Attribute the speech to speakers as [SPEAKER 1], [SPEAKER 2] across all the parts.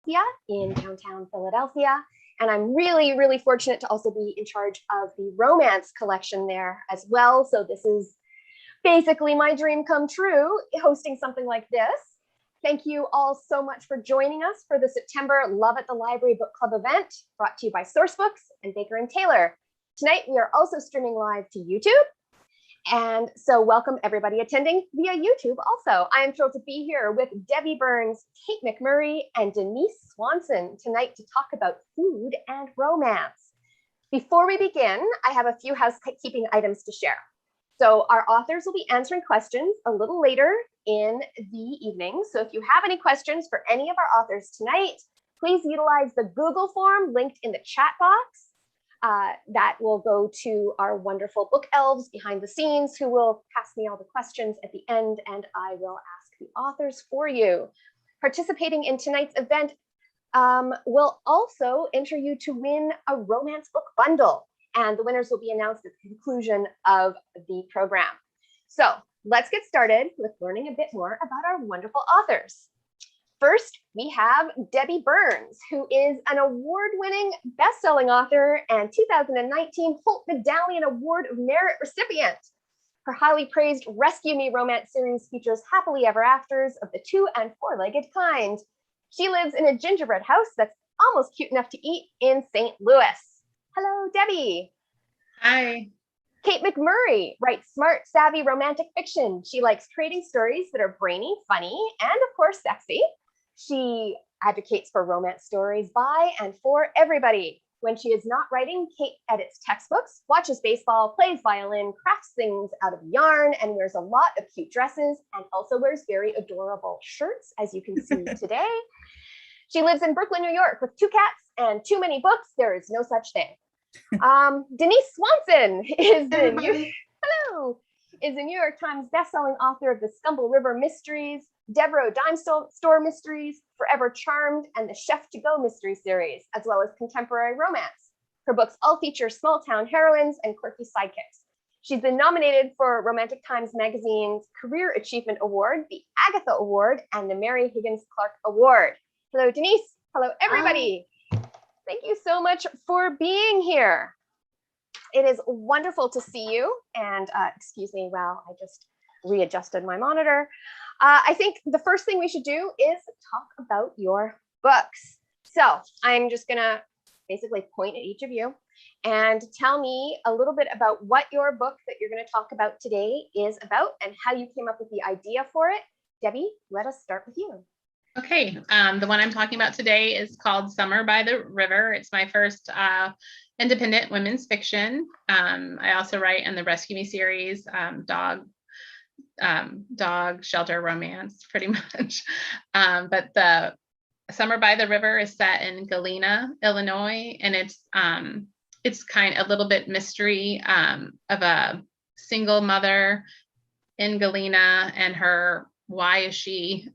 [SPEAKER 1] Valencia in downtown Philadelphia. And I'm really, really fortunate to also be in charge of the romance collection there as well. So this is basically my dream come true, hosting something like this. Thank you all so much for joining us for the September Love at the Library Book Club event, brought to you by Sourcebooks and Baker & Taylor. Tonight, we are also streaming live to YouTube. And so welcome everybody attending via YouTube also. I am thrilled to be here with Debbie Burns, Kate McMurray, and Denise Swanson tonight to talk about food and romance. Before we begin, I have a few housekeeping items to share. So our authors will be answering questions a little later in the evening. So if you have any questions for any of our authors tonight, please utilize the Google form linked in the chat box. That will go to our wonderful book elves behind the scenes who will pass me all the questions at the end, and I will ask the authors for you. Participating in tonight's event will also enter you to win a romance book bundle, and the winners will be announced at the conclusion of the program. So let's get started with learning a bit more about our wonderful authors. First, we have Debbie Burns, who is an award-winning best-selling author and 2019 Holt Medallion Award of Merit recipient. Her highly praised Rescue Me romance series features happily ever afters of the 2- and 4-legged kind. She lives in a gingerbread house that's almost cute enough to eat in St. Louis. Hello, Debbie.
[SPEAKER 2] Hi.
[SPEAKER 1] Kate McMurray writes smart, savvy romantic fiction. She likes creating stories that are brainy, funny, and of course, sexy. She advocates for romance stories by and for everybody. When she is not writing, Kate edits textbooks, watches baseball, plays violin, crafts things out of yarn, and wears a lot of cute dresses, and also wears very adorable shirts, as you can see today. She lives in Brooklyn, New York, with 2 cats and too many books. There is no such thing. Denise Swanson is the New York Times bestselling author of the Scumble River Mysteries, Devereaux Dime Store Mysteries, Forever Charmed, and the Chef to Go Mystery Series, as well as contemporary romance. Her books all feature small town heroines and quirky sidekicks. She's been nominated for Romantic Times Magazine's Career Achievement Award, the Agatha Award, and the Mary Higgins Clark Award. Hello, Denise. Hello, everybody. Hi. Thank you so much for being here. It is wonderful to see you. And excuse me while I just readjusted my monitor. I think the first thing we should do is talk about your books. So I'm just gonna basically point at each of you and tell me a little bit about what your book that you're gonna talk about today is about and how you came up with the idea for it. Debbie, let us start with you.
[SPEAKER 2] Okay, the one I'm talking about today is called Summer by the River. It's my first independent women's fiction. I also write in the Rescue Me series, dog shelter romance, pretty much. But the Summer by the River is set in Galena, Illinois, and it's kind of a little bit mystery of a single mother in Galena and her, why is she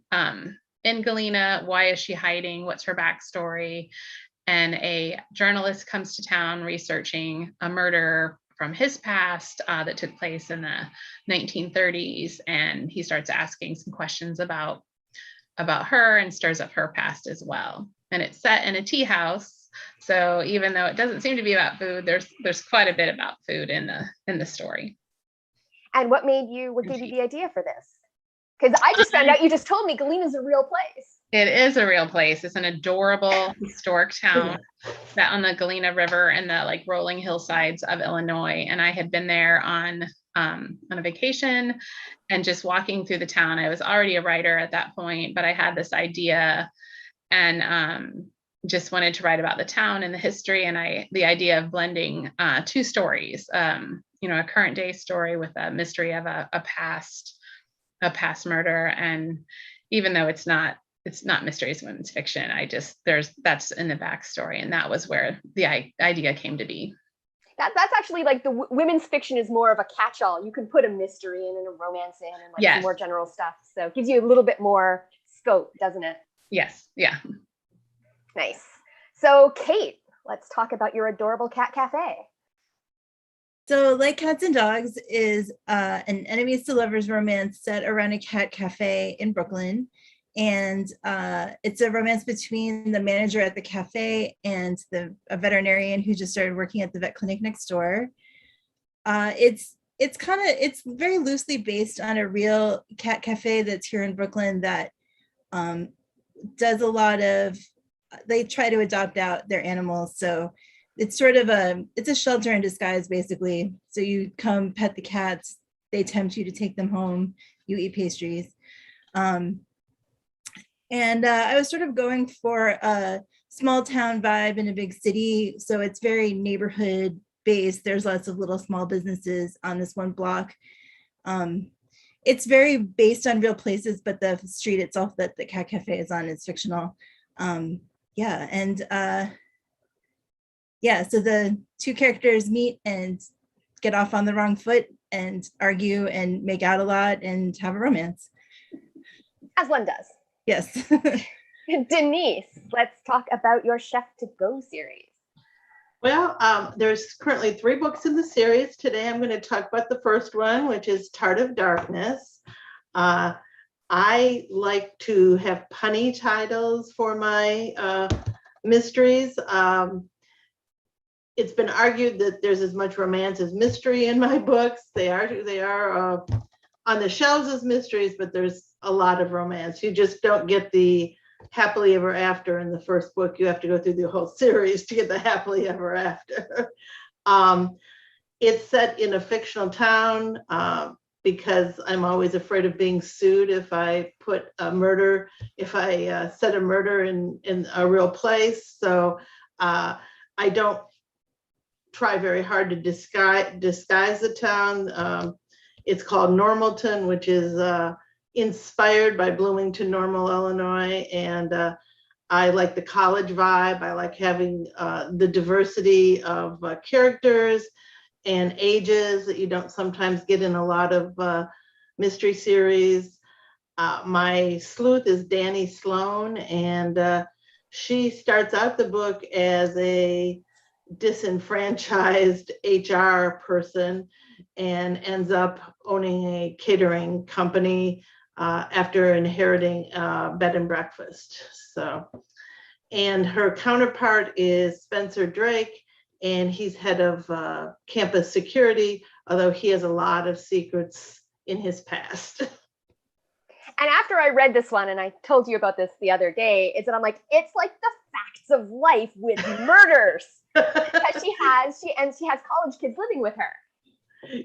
[SPEAKER 2] in Galena? Why is she hiding? What's her backstory? And a journalist comes to town researching a murder from his past that took place in the 1930s, and he starts asking some questions about her and stirs up her past as well. And it's set in a tea house, so even though it doesn't seem to be about food, there's quite a bit about food in the story.
[SPEAKER 1] And what gave you the idea for this? Because I just found out, you just told me Galena's a real place.
[SPEAKER 2] It is a real place. It's an adorable historic town set on the Galena River and the rolling hillsides of Illinois. And I had been there on a vacation and just walking through the town. I was already a writer at that point, but I had this idea and just wanted to write about the town and the history. And the idea of blending 2 stories, a current day story with a mystery of a past murder. And even though it's not mysteries women's fiction, that's in the backstory, and that was where the idea came to be.
[SPEAKER 1] That's actually the women's fiction is more of a catch-all. You can put a mystery in and a romance in and
[SPEAKER 2] yes.
[SPEAKER 1] Some more general stuff, so it gives you a little bit more scope, doesn't it?
[SPEAKER 2] Yes. Yeah.
[SPEAKER 1] Nice. So Kate, let's talk about your adorable cat cafe.
[SPEAKER 3] So Like Cats and Dogs is an enemies to lovers romance set around a cat cafe in Brooklyn. And it's a romance between the manager at the cafe and a veterinarian who just started working at the vet clinic next door. It's very loosely based on a real cat cafe that's here in Brooklyn that does a lot of, they try to adopt out their animals. So it's sort of it's a shelter in disguise, basically. So you come pet the cats, they tempt you to take them home, you eat pastries. And I was sort of going for a small town vibe in a big city. So it's very neighborhood based. There's lots of little small businesses on this one block. It's very based on real places, but the street itself that the cat cafe is on is fictional. So the two characters meet and get off on the wrong foot and argue and make out a lot and have a romance.
[SPEAKER 1] As one does.
[SPEAKER 3] Yes.
[SPEAKER 1] Denise, let's talk about your Chef to Go series.
[SPEAKER 4] Well, there's currently 3 books in the series. Today I'm going to talk about the first one, which is Tart of Darkness. I like to have punny titles for my mysteries. It's been argued that there's as much romance as mystery in my books. They are on the shelves as mysteries, but there's a lot of romance. You just don't get the happily ever after in the first book. You have to go through the whole series to get the happily ever after. It's set in a fictional town because I'm always afraid of being sued if I put a murder, if I set a murder in a real place. So I don't try very hard to disguise the town. It's called Normalton, which is inspired by Bloomington Normal, Illinois. And I like the college vibe. I like having the diversity of characters and ages that you don't sometimes get in a lot of mystery series. My sleuth is Danny Sloan, and she starts out the book as a disenfranchised HR person and ends up owning a catering company after inheriting bed and breakfast. So, and her counterpart is Spencer Drake, and he's head of campus security, although he has a lot of secrets in his past.
[SPEAKER 1] And after I read this one, and I told you about this the other day, is that I'm like, it's like the facts of life with murders. Because she has college kids living with her.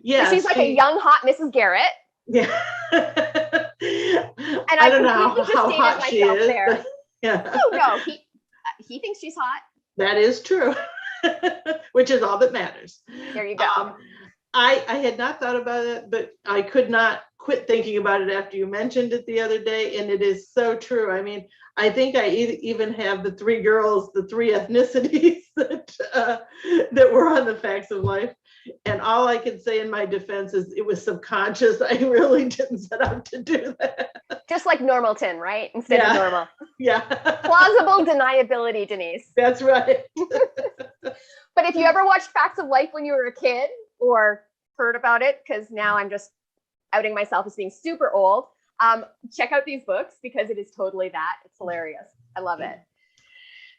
[SPEAKER 1] Yeah, so she's like a young hot Mrs. Garrett. Yeah. And I don't know how hot she is. There. Yeah. Oh no, he thinks she's hot.
[SPEAKER 4] That is true. Which is all that matters.
[SPEAKER 1] There you go.
[SPEAKER 4] I had not thought about it, but I could not quit thinking about it after you mentioned it the other day, and it is so true. I mean, I think I even have the 3 girls, the 3 ethnicities that were on the Facts of Life. And all I can say in my defense is it was subconscious. I really didn't set out to do that.
[SPEAKER 1] Just like Normalton, right? Instead of normal.
[SPEAKER 4] Yeah.
[SPEAKER 1] Plausible deniability, Denise.
[SPEAKER 4] That's right.
[SPEAKER 1] But if you ever watched Facts of Life when you were a kid or heard about it, because now I'm just outing myself as being super old, check out these books because it is totally that. It's hilarious. I love it.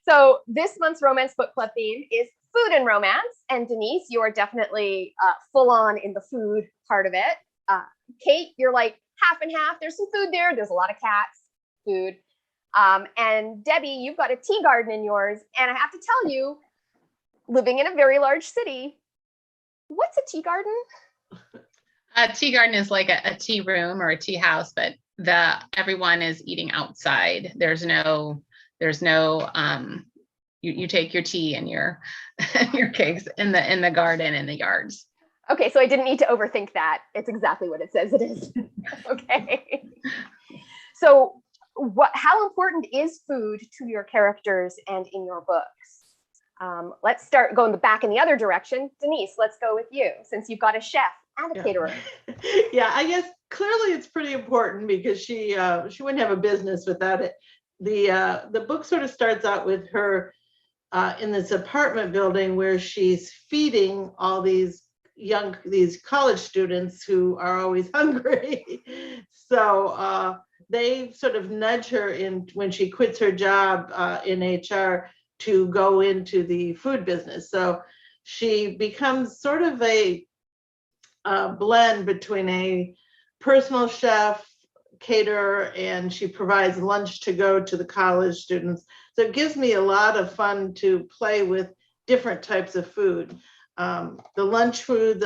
[SPEAKER 1] So this month's Romance Book Club theme is food and romance. And Denise, you are definitely full on in the food part of it. Kate, you're like half and half. There's some food there. There's a lot of cats, food. And Debbie, you've got a tea garden in yours. And I have to tell you, living in a very large city, what's a tea garden?
[SPEAKER 2] A tea garden is like a tea room or a tea house, but everyone is eating outside. There's no you take your tea and your your cakes in the garden in the yards.
[SPEAKER 1] Okay, so I didn't need to overthink that. It's exactly what it says it is. Okay. So how important is food to your characters and in your books? Let's start going back in the other direction. Denise, let's go with you since you've got a chef and a caterer.
[SPEAKER 4] Yeah, I guess clearly it's pretty important because she wouldn't have a business without it. The book sort of starts out with her in this apartment building where she's feeding all these college students who are always hungry. So they sort of nudge her in when she quits her job in HR to go into the food business. So she becomes sort of a blend between a personal chef, caterer, and she provides lunch to go to the college students. So it gives me a lot of fun to play with different types of food. The lunch foods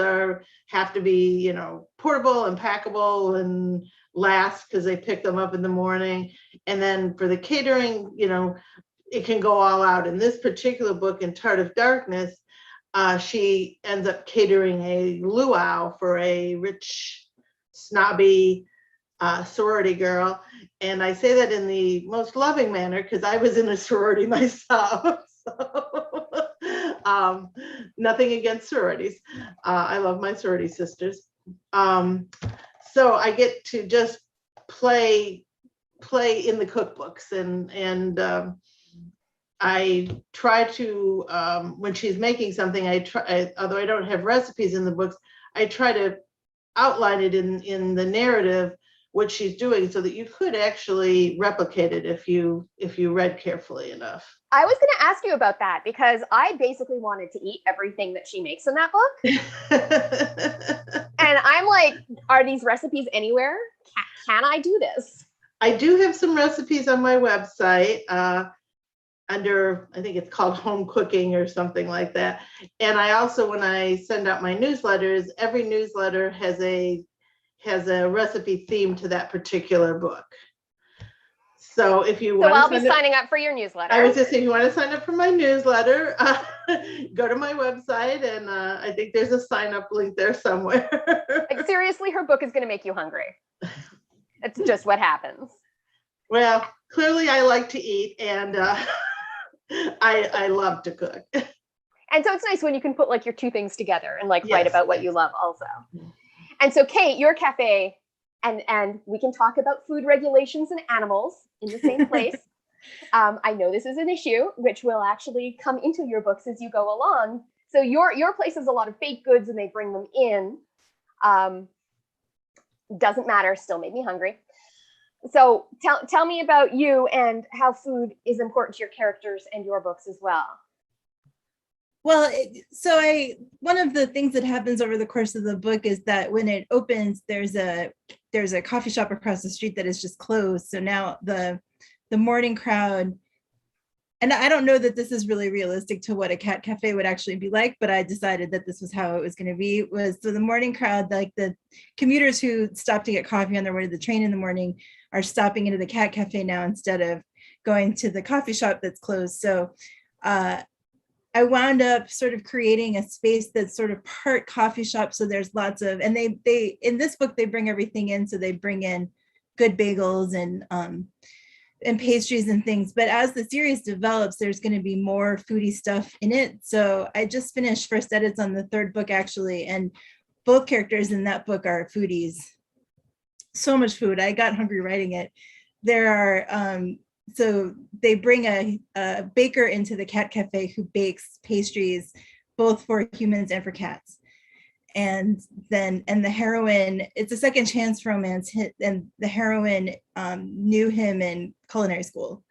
[SPEAKER 4] have to be, you know, portable and packable and last because they pick them up in the morning. And then for the catering, you know, it can go all out. In this particular book, in Tart of Darkness, she ends up catering a luau for a rich, snobby sorority girl. And I say that in the most loving manner because I was in a sorority myself. So, nothing against sororities. I love my sorority sisters. So I get to just play in the cookbooks, and I try to, when she's making something, although I don't have recipes in the books, I try to outline it in the narrative what she's doing so that you could actually replicate it if you read carefully enough.
[SPEAKER 1] I was going to ask you about that because I basically wanted to eat everything that she makes in that book. And I'm like, are these recipes anywhere? Can I do this?
[SPEAKER 4] I do have some recipes on my website under, I think it's called home cooking or something like that. And I also, when I send out my newsletters, every newsletter has a recipe theme to that particular book. So if you want,
[SPEAKER 1] I'll be signing up for your newsletter.
[SPEAKER 4] I was just saying, if you want to sign up for my newsletter, go to my website, and I think there's a sign up link there somewhere.
[SPEAKER 1] Like, seriously, her book is going to make you hungry. It's just what happens.
[SPEAKER 4] Well, clearly I like to eat, and I love to cook.
[SPEAKER 1] And so it's nice when you can put like your two things together and like write
[SPEAKER 4] Yes,
[SPEAKER 1] about what you love also. And so Kate, your cafe, and we can talk about food regulations and animals in the same place. I know this is an issue, which will actually come into your books as you go along. So your place has a lot of baked goods and they bring them in. Doesn't matter, still made me hungry. So tell me about you and how food is important to your characters and your books as well.
[SPEAKER 3] Well, one of the things that happens over the course of the book is that when it opens, there's a coffee shop across the street that is just closed. So now the morning crowd, and I don't know that this is really realistic to what a cat cafe would actually be like, but I decided that this was how it was going to be. So the morning crowd, like the commuters who stop to get coffee on their way to the train in the morning, are stopping into the cat cafe now instead of going to the coffee shop that's closed. So I wound up sort of creating a space that's sort of part coffee shop. So there's lots of, and they in this book, they bring everything in. So they bring in good bagels and pastries and things. But as the series develops, there's going to be more foodie stuff in it. So I just finished first edits on the third book, actually. And both characters in that book are foodies. So much food. I got hungry writing it. There are, so they bring a baker into the cat cafe who bakes pastries, both for humans and for cats. And the heroine, it's a second chance romance, and the heroine knew him in culinary school.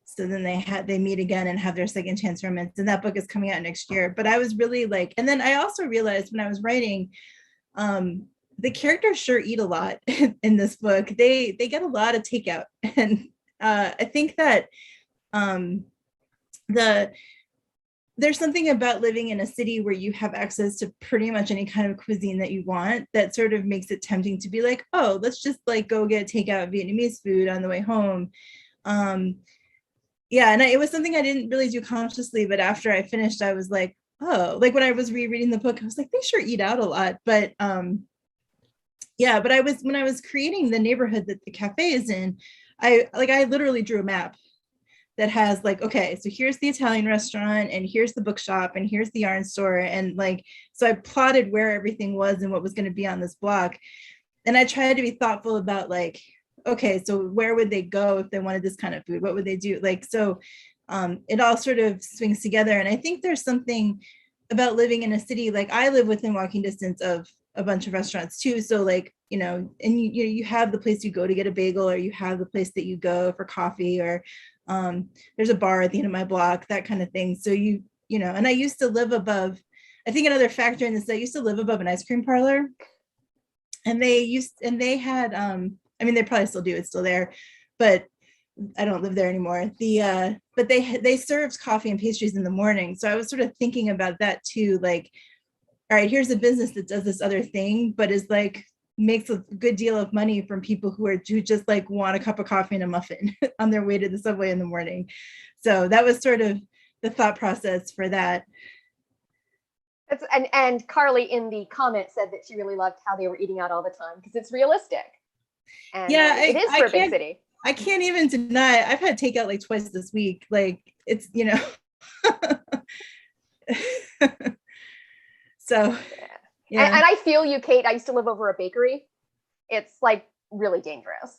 [SPEAKER 3] So then they meet again and have their second chance romance. And that book is coming out next year. But I was really like, and then I also realized when I was writing, the characters sure eat a lot in this book. They get a lot of takeout. And I think that there's something about living in a city where you have access to pretty much any kind of cuisine that you want that sort of makes it tempting to be like, oh, let's just like go get takeout Vietnamese food on the way home. Yeah, and it was something I didn't really do consciously, but after I finished, I was like, oh, like when I was rereading the book, I was like, they sure eat out a lot. But yeah, but when I was creating the neighborhood that the cafe is in, I literally drew a map that has like, okay, so here's the Italian restaurant and here's the bookshop and here's the yarn store. And like, so I plotted where everything was and what was going to be on this block. And I tried to be thoughtful about like, okay, so where would they go if they wanted this kind of food? What would they do? Like, so it all sort of swings together. And I think there's something about living in a city, like I live within walking distance of a bunch of restaurants too. So like, and you have the place you go to get a bagel, or you have the place that you go for coffee, or there's a bar at the end of my block, that kind of thing. So and I used to live above, I think another factor in this, I used to live above an ice cream parlor, and they had, I mean, they probably still do, it's still there, but I don't live there anymore. But they served coffee and pastries in the morning. So I was sort of thinking about that too. Like, all right, here's a business that does this other thing, but is like, makes a good deal of money from people who just like want a cup of coffee and a muffin on their way to the subway in the morning. So that was sort of the thought process for that.
[SPEAKER 1] And Carly in the comment said that she really loved how they were eating out all the time because it's realistic. And
[SPEAKER 3] yeah,
[SPEAKER 1] it is for a big city.
[SPEAKER 3] I can't even deny I've had takeout like twice this week. Like it's, so
[SPEAKER 1] yeah. And I feel you, Kate. I used to live over a bakery. It's like really dangerous.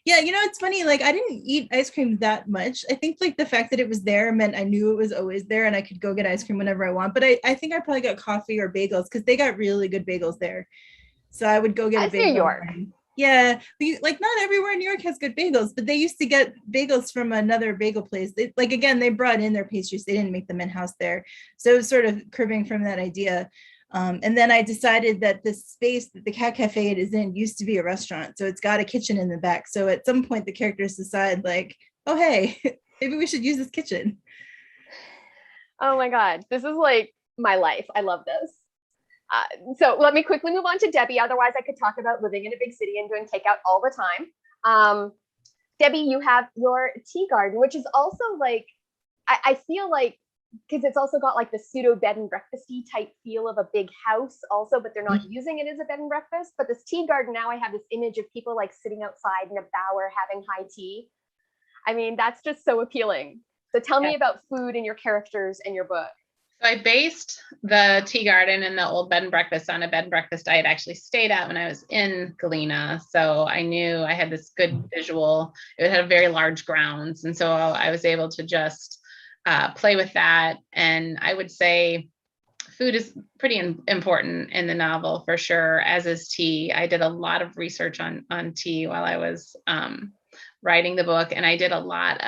[SPEAKER 3] Yeah, it's funny, like I didn't eat ice cream that much. I think like the fact that it was there meant I knew it was always there and I could go get ice cream whenever I want. But I think I probably got coffee or bagels because they got really good bagels there. So I would go get a bagel.
[SPEAKER 1] New York.
[SPEAKER 3] Yeah, like not everywhere in New York has good bagels, but they used to get bagels from another bagel place. They brought in their pastries. They didn't make them in-house there. So it was sort of cribbing from that idea. And then I decided that the space that the Cat Cafe is in used to be a restaurant. So it's got a kitchen in the back. So at some point the characters decide like, oh, hey, maybe we should use this kitchen.
[SPEAKER 1] Oh my God. This is like my life. I love this. So let me quickly move on to Debbie. Otherwise I could talk about living in a big city and doing takeout all the time. Debbie, you have your tea garden, which is also like, I feel like, because it's also got like the pseudo bed and breakfasty type feel of a big house also, but they're not using it as a bed and breakfast. But this tea garden, now I have this image of people like sitting outside in a bower having high tea. I mean, that's just so appealing. So tell me about food and your characters and your book.
[SPEAKER 2] So I based the tea garden and the old bed and breakfast on a bed and breakfast I had actually stayed at when I was in Galena. So I knew I had this good visual. It had very large grounds. And so I was able to just play with that. And I would say food is pretty important in the novel for sure, as is tea. I did a lot of research on tea while I was writing the book. And I did a lot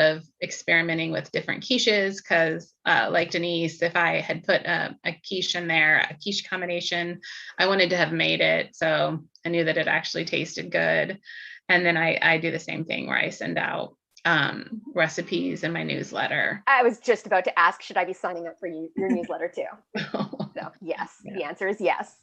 [SPEAKER 2] of experimenting with different quiches because like Denise, if I had put a quiche in there, a quiche combination, I wanted to have made it. So I knew that it actually tasted good. And then I do the same thing where I send out recipes in my newsletter.
[SPEAKER 1] I was just about to ask, should I be signing up for your newsletter too? So yes, yeah. The answer is yes.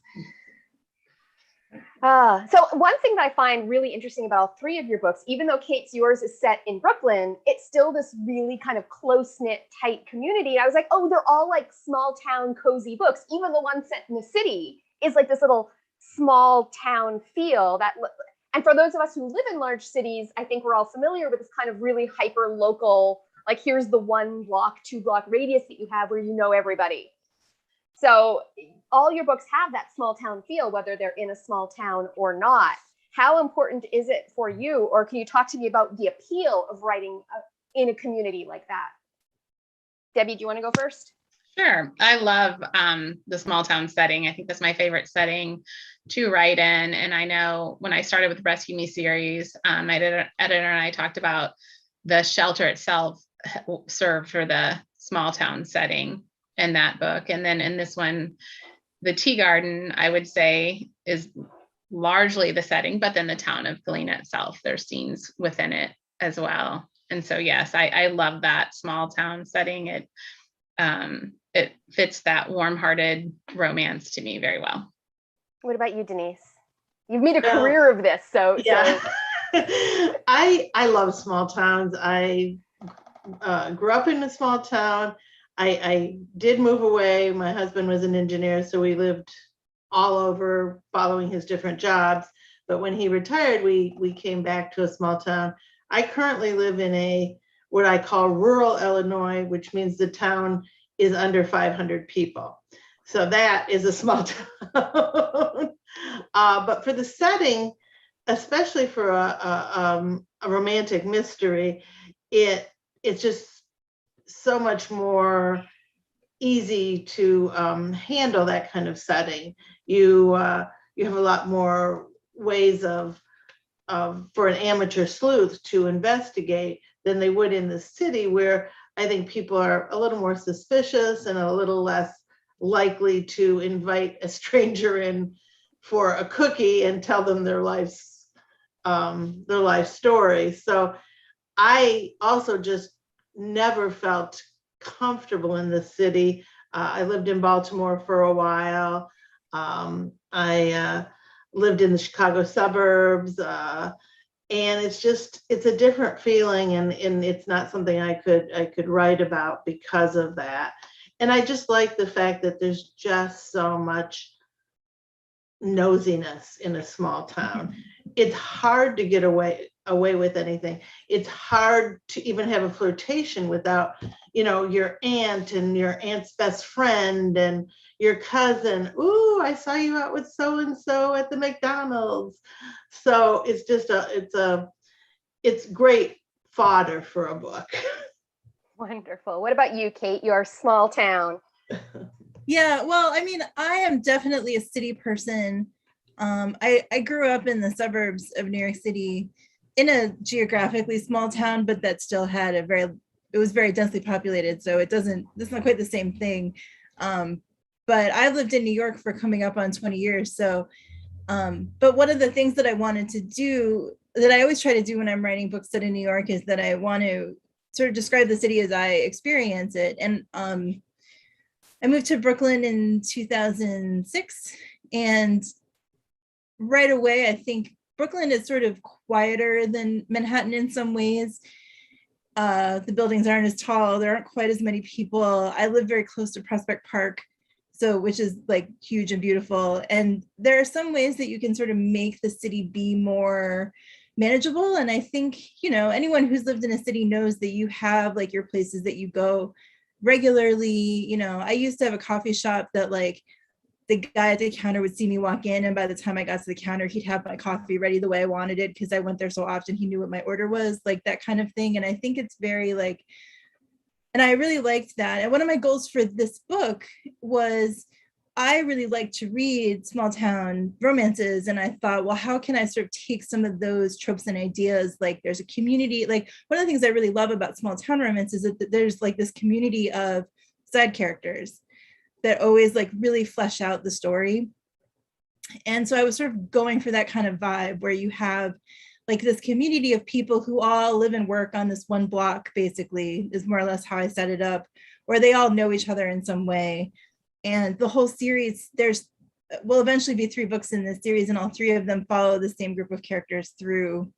[SPEAKER 1] So one thing that I find really interesting about all three of your books, even though Kate's yours is set in Brooklyn, it's still this really kind of close-knit, tight community. And I was like, oh, they're all like small town cozy books. Even the one set in the city is like this little small town feel that. And for those of us who live in large cities, I think we're all familiar with this kind of really hyper local, like here's the 1 block, 2 block radius that you have where you know everybody. So all your books have that small town feel, whether they're in a small town or not. How important is it for you? Or can you talk to me about the appeal of writing in a community like that? Debbie, do you want to go first?
[SPEAKER 2] Sure. I love the small town setting. I think that's my favorite setting to write in. And I know when I started with the Rescue Me series, my editor and I talked about the shelter itself served for the small town setting in that book. And then in this one, the tea garden, I would say, is largely the setting, but then the town of Galena itself, there's scenes within it as well. And so, yes, I love that small town setting. It fits that warm-hearted romance to me very well.
[SPEAKER 1] What about you, Denise? You've made a career of this, so
[SPEAKER 4] yeah. I love small towns. I grew up in a small town. I did move away. My husband was an engineer, so we lived all over following his different jobs. But when he retired, we came back to a small town. I currently live in what I call rural Illinois, which means the town is under 500 people. So that is a small town. But for the setting, especially for a romantic mystery, it's just so much more easy to handle that kind of setting. You have a lot more ways of for an amateur sleuth to investigate than they would in the city, where I think people are a little more suspicious and a little less likely to invite a stranger in for a cookie and tell them their life story. So I also just never felt comfortable in the city. I lived in Baltimore for a while. I lived in the Chicago suburbs, and it's a different feeling, and it's not something I could write about because of that. And I just like the fact that there's just so much nosiness in a small town. It's hard to get away with anything. It's hard to even have a flirtation without, your aunt and your aunt's best friend and your cousin. Ooh, I saw you out with so and so at the McDonald's. So it's just it's great fodder for a book.
[SPEAKER 1] Wonderful. What about you, Kate? Your small town.
[SPEAKER 3] Yeah, well, I mean, I am definitely a city person. I grew up in the suburbs of New York City in a geographically small town, but that still had it was very densely populated. So it's not quite the same thing. But I've lived in New York for coming up on 20 years. So, but one of the things that I wanted to do, that I always try to do when I'm writing books set in New York, is that I want to sort of describe the city as I experience it. And I moved to Brooklyn in 2006, and right away, I think Brooklyn is sort of quieter than Manhattan in some ways. The buildings aren't as tall. There aren't quite as many people. I live very close to Prospect Park, which is like huge and beautiful. And there are some ways that you can sort of make the city be more manageable. And I think, anyone who's lived in a city knows that you have like your places that you go regularly. I used to have a coffee shop that like the guy at the counter would see me walk in, and by the time I got to the counter, he'd have my coffee ready the way I wanted it because I went there so often. He knew what my order was, like that kind of thing. And I think it's very like, and I really liked that. And one of my goals for this book was, I really like to read small town romances. And I thought, well, how can I sort of take some of those tropes and ideas? Like there's a community, like one of the things I really love about small town romances is that there's like this community of side characters that always like really flesh out the story. And so I was sort of going for that kind of vibe where you have like this community of people who all live and work on this one block, basically, is more or less how I set it up, where they all know each other in some way. And the whole series, will eventually be 3 books in this series, and all 3 of them follow the same group of characters through.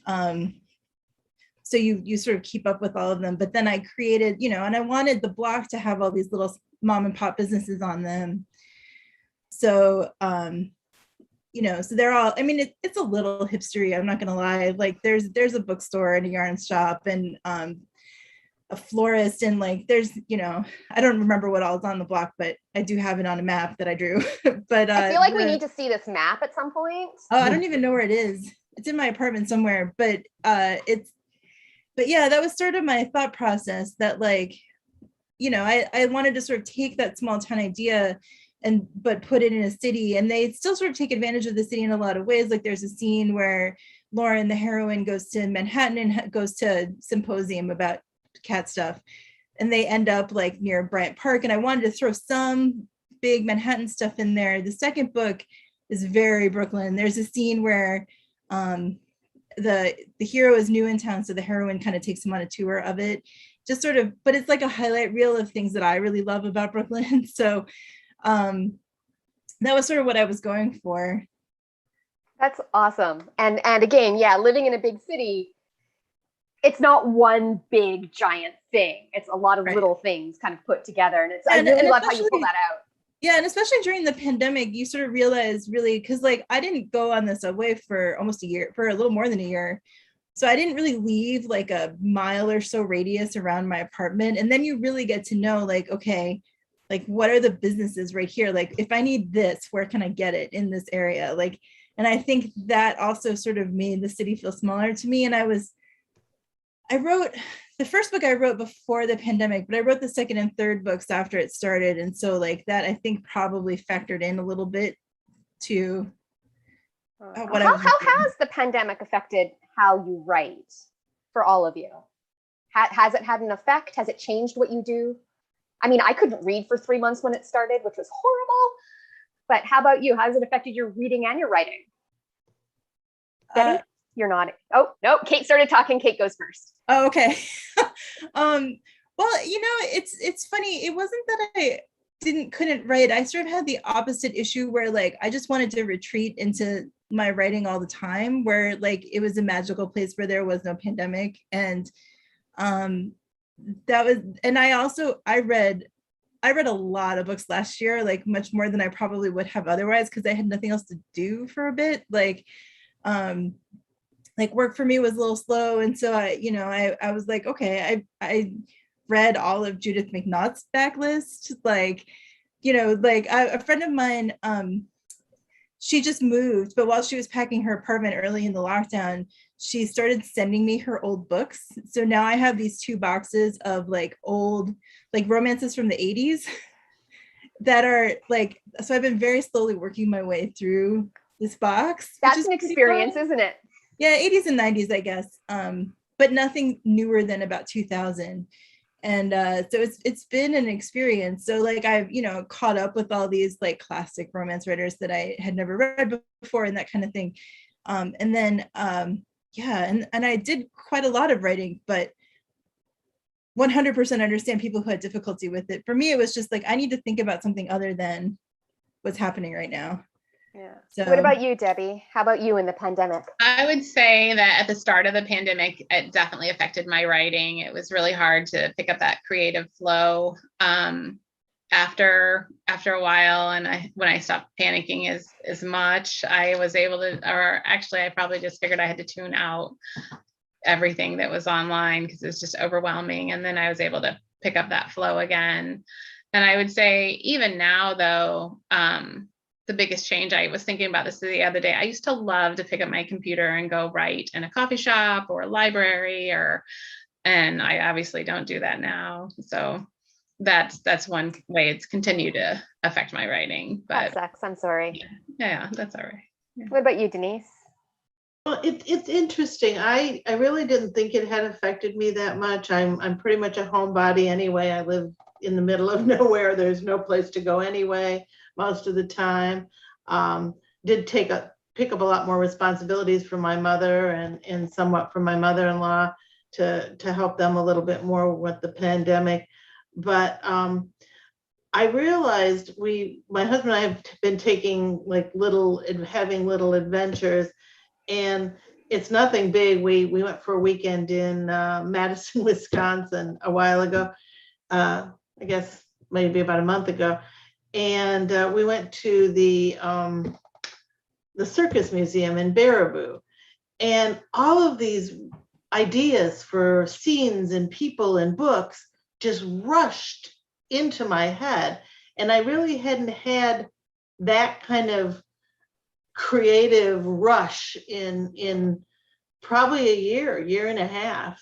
[SPEAKER 3] So you sort of keep up with all of them. But then I created, and I wanted the block to have all these little mom and pop businesses on them. So, so they're all, I mean, it's a little hipstery, I'm not gonna lie. Like there's a bookstore and a yarn shop and a florist, and like there's, I don't remember what all is on the block, but I do have it on a map that I drew. But
[SPEAKER 1] I feel like we need to see this map at some point.
[SPEAKER 3] Oh, I don't even know where it is. It's in my apartment somewhere, but yeah, that was sort of my thought process, that like, I wanted to sort of take that small town idea but put it in a city, and they still sort of take advantage of the city in a lot of ways. Like there's a scene where Lauren, the heroine, goes to Manhattan and goes to a symposium about cat stuff, and they end up like near Bryant Park, and I wanted to throw some big Manhattan stuff in there. The second book is very Brooklyn. There's a scene where the hero is new in town, so the heroine kind of takes him on a tour of it, just sort of, but it's like a highlight reel of things that I really love about Brooklyn. So that was sort of what I was going for.
[SPEAKER 1] That's awesome. And again, yeah, living in a big city, it's not one big giant thing. It's a lot of little things kind of put together. And I really love how you pull that out.
[SPEAKER 3] Yeah, and especially during the pandemic, you sort of realize really, because like I didn't go on the subway for almost a year, for a little more than a year. So I didn't really leave like a mile or so radius around my apartment. And then you really get to know like, okay, like what are the businesses right here? Like if I need this, where can I get it in this area? Like, and I think that also sort of made the city feel smaller to me. And I wrote the first book I wrote before the pandemic, but I wrote the second and third books after it started. And so like that, I think probably factored in a little bit to what I was
[SPEAKER 1] How
[SPEAKER 3] reading.
[SPEAKER 1] has the pandemic affected how you write for all of you? Has it had an effect? Has it changed what you do? I mean, I couldn't read for 3 months when it started, which was horrible. But how about you? How has it affected your reading and your writing? Debbie, you're nodding. Oh, no, Kate started talking. Kate goes first.
[SPEAKER 3] Oh, okay. Well, you know, it's funny. It wasn't that I couldn't write. I sort of had the opposite issue where like I just wanted to retreat into my writing all the time, where like it was a magical place where there was no pandemic. And that was, and I read a lot of books last year, like much more than I probably would have otherwise, because I had nothing else to do for a bit. Like work for me was a little slow. And so I was like, okay, I read all of Judith McNaught's backlist. Like, a friend of mine, she just moved, but while she was packing her apartment early in the lockdown, she started sending me her old books. So now I have these 2 boxes of like old, like romances from the 80s that are like, so I've been very slowly working my way through this box.
[SPEAKER 1] That's an experience, isn't it?
[SPEAKER 3] Yeah, 80s and 90s, I guess. But nothing newer than about 2000. And so it's been an experience. So like I've, caught up with all these like classic romance writers that I had never read before and that kind of thing. And then, and I did quite a lot of writing, but 100% understand people who had difficulty with it. For me, it was just like, I need to think about something other than what's happening right now.
[SPEAKER 1] Yeah.
[SPEAKER 3] So,
[SPEAKER 1] what about you, Debbie? How about you in the pandemic?
[SPEAKER 2] I would say that at the start of the pandemic, it definitely affected my writing. It was really hard to pick up that creative flow after a while. And when I stopped panicking as much, I was able to, or actually, I probably just figured I had to tune out everything that was online because it was just overwhelming. And then I was able to pick up that flow again. And I would say even now, though, the biggest change, I was thinking about this the other day. I used to love to pick up my computer and go write in a coffee shop or a library, and I obviously don't do that now. So that's one way it's continued to affect my writing. But
[SPEAKER 1] that sucks. I'm sorry.
[SPEAKER 2] Yeah, that's all right. Yeah.
[SPEAKER 1] What about you, Denise?
[SPEAKER 4] Well, it's interesting. I really didn't think it had affected me that much. I'm pretty much a homebody anyway. I live in the middle of nowhere. There's no place to go anyway most of the time. Did pick up a lot more responsibilities from my mother and somewhat from my mother-in-law to help them a little bit more with the pandemic. But I realized my husband and I have been taking having little adventures, and it's nothing big. We went for a weekend in Madison, Wisconsin a while ago. I guess maybe about a month ago. And we went to the Circus Museum in Baraboo. And all of these ideas for scenes and people and books just rushed into my head. And I really hadn't had that kind of creative rush in probably a year and a half.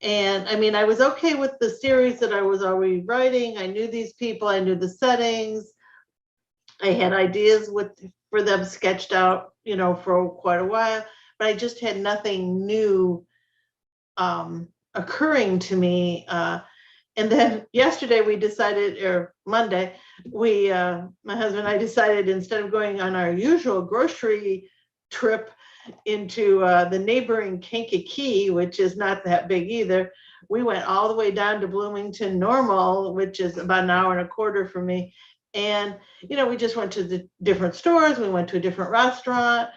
[SPEAKER 4] And I mean, I was okay with the series that I was already writing. I knew these people, I knew the settings. I had ideas for them sketched out, for quite a while, but I just had nothing new occurring to me. And then yesterday we decided, or Monday, my husband and I decided, instead of going on our usual grocery trip into the neighboring Kankakee, which is not that big either, we went all the way down to Bloomington Normal, which is about an hour and a quarter from me. And, we just went to the different stores. We went to a different restaurant,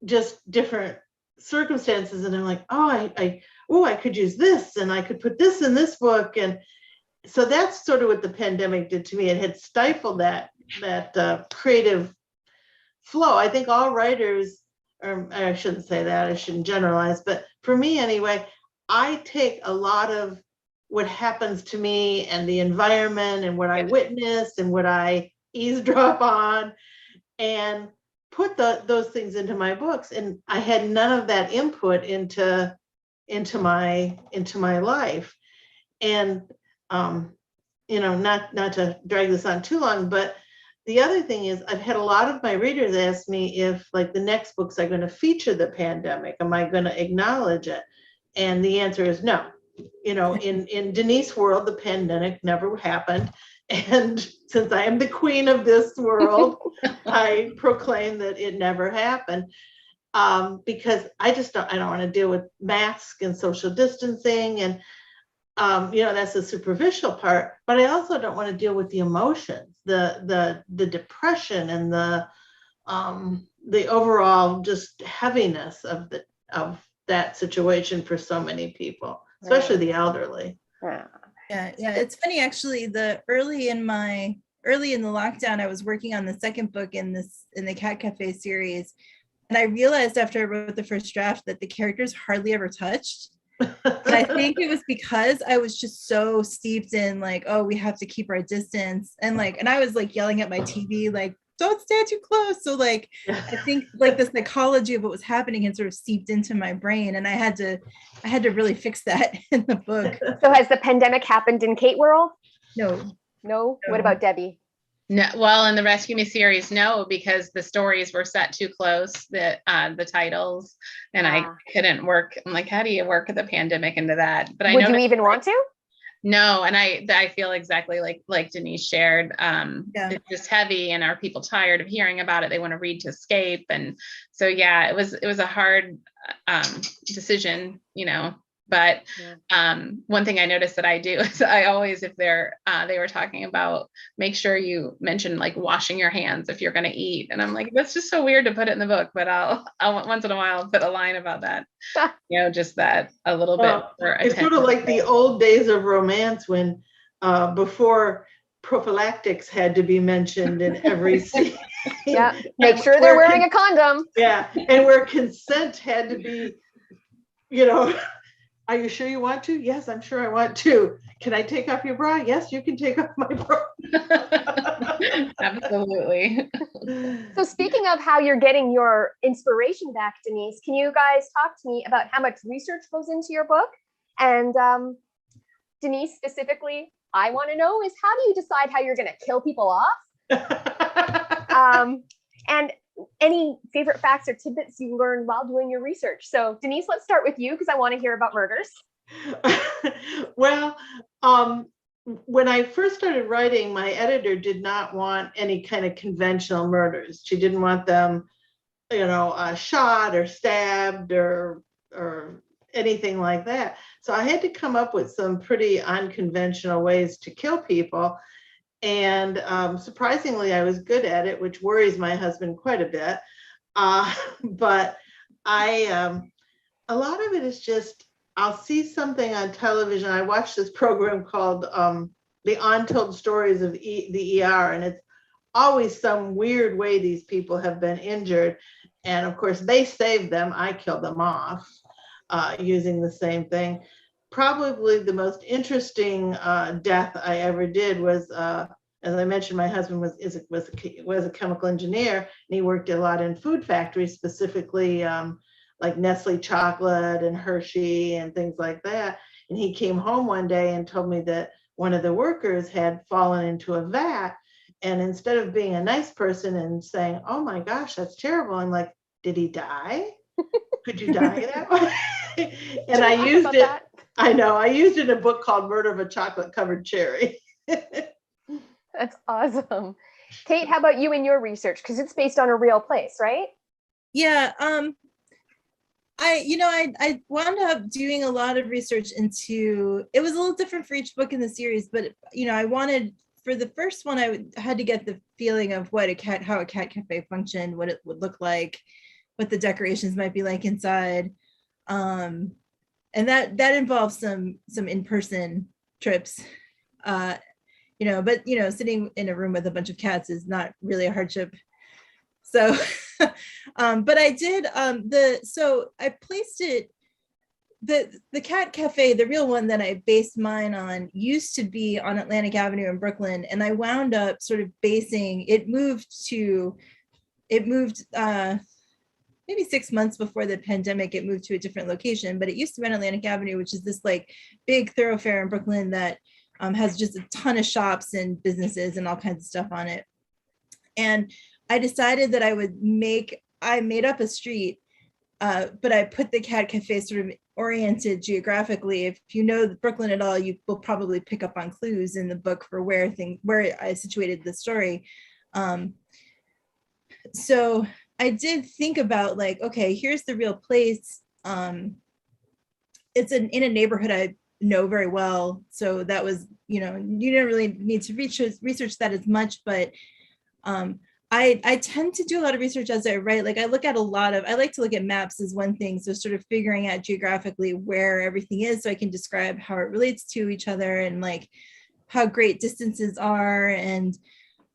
[SPEAKER 4] just different circumstances. And I'm like, I could use this, and I could put this in this book. And so that's sort of what the pandemic did to me. It had stifled that creative flow. I think all writers, or I shouldn't say that, I shouldn't generalize, but for me anyway, I take a lot of what happens to me and the environment and what I witness and what I eavesdrop on and put those things into my books. And I had none of that input into my life. And, not to drag this on too long, but the other thing is I've had a lot of my readers ask me if like the next books are going to feature the pandemic. Am I going to acknowledge it? And the answer is no. In Denise world, the pandemic never happened. And since I am the queen of this world, I proclaim that it never happened. Because I don't want to deal with masks and social distancing and that's the superficial part, but I also don't want to deal with the emotions, the depression and the overall just heaviness of that situation for so many people, especially the elderly.
[SPEAKER 1] Yeah.
[SPEAKER 3] Yeah. It's funny, actually, early in the lockdown, I was working on the second book in the Cat Cafe series. And I realized after I wrote the first draft that the characters hardly ever touched. And I think it was because I was just so steeped in like, oh, we have to keep our distance. And I was like yelling at my TV, like, don't stand too close. So like, I think like the psychology of what was happening had sort of seeped into my brain. And I had to really fix that in the book.
[SPEAKER 1] So has the pandemic happened in Kate world?
[SPEAKER 3] No.
[SPEAKER 1] What about Debbie?
[SPEAKER 2] No, well, in the Rescue Me series, no, because the stories were set too close, the titles, and I couldn't work. I'm like, how do you work the pandemic into that? But
[SPEAKER 1] would you even want to?
[SPEAKER 2] No, and I feel exactly like Denise shared. It's just heavy, and are people tired of hearing about it? They want to read to escape, and so yeah, it was a hard decision, But one thing I noticed that I do is I always, if they were talking about, make sure you mention like washing your hands if you're going to eat. And I'm like, that's just so weird to put it in the book, but I'll once in a while put a line about that, just that a little bit.
[SPEAKER 4] It's sort of like the old days of romance when before prophylactics had to be mentioned in every scene.
[SPEAKER 1] Yeah, make sure they're wearing a condom.
[SPEAKER 4] Yeah, and where consent had to be, are you sure you want to? Yes, I'm sure I want to. Can I take off your bra? Yes, you can take off my bra.
[SPEAKER 2] Absolutely.
[SPEAKER 1] So speaking of how you're getting your inspiration back, Denise, can you guys talk to me about how much research goes into your book? And Denise, specifically, I want to know is how do you decide how you're going to kill people off? And any favorite facts or tidbits you learned while doing your research? So Denise, let's start with you because I want to hear about murders.
[SPEAKER 4] Well, when I first started writing, my editor did not want any kind of conventional murders. She didn't want them, shot or stabbed or anything like that. So I had to come up with some pretty unconventional ways to kill people. And surprisingly, I was good at it, which worries my husband quite a bit. But a lot of it is just, I'll see something on television. I watched this program called The Untold Stories of the ER, and it's always some weird way these people have been injured. And of course, they saved them. I killed them off using the same thing. Probably the most interesting death I ever did was, as I mentioned, my husband was a chemical engineer, and he worked a lot in food factories, specifically like Nestle chocolate and Hershey and things like that. And he came home one day and told me that one of the workers had fallen into a vat. And instead of being a nice person and saying, "Oh my gosh, that's terrible," I'm like, "Did he die? Could you die that way?" And I used it. I know. I used it in a book called Murder of a Chocolate Covered Cherry.
[SPEAKER 1] That's awesome. Kate, how about you and your research? Because it's based on a real place, right?
[SPEAKER 3] Yeah. I wound up doing a lot of research into, it was a little different for each book in the series, but I wanted, for the first one, I had to get the feeling of how a cat cafe functioned, what it would look like, what the decorations might be like inside. And that involves some in-person trips, but sitting in a room with a bunch of cats is not really a hardship. So, but I did, so I placed it, the Cat Cafe, the real one that I based mine on, used to be on Atlantic Avenue in Brooklyn. And I wound up sort of basing, it moved maybe 6 months before the pandemic, it moved to a different location, but it used to be on Atlantic Avenue, which is this like big thoroughfare in Brooklyn that has just a ton of shops and businesses and all kinds of stuff on it. And I decided that I made up a street, but I put the cat cafe sort of oriented geographically. If you know Brooklyn at all, you will probably pick up on clues in the book for where I situated the story. So I did think about like, okay, here's the real place. It's in a neighborhood I know very well. So that was, you don't really need to research that as much, but I tend to do a lot of research as I write. Like I like to look at maps as one thing. So sort of figuring out geographically where everything is so I can describe how it relates to each other and like how great distances are. And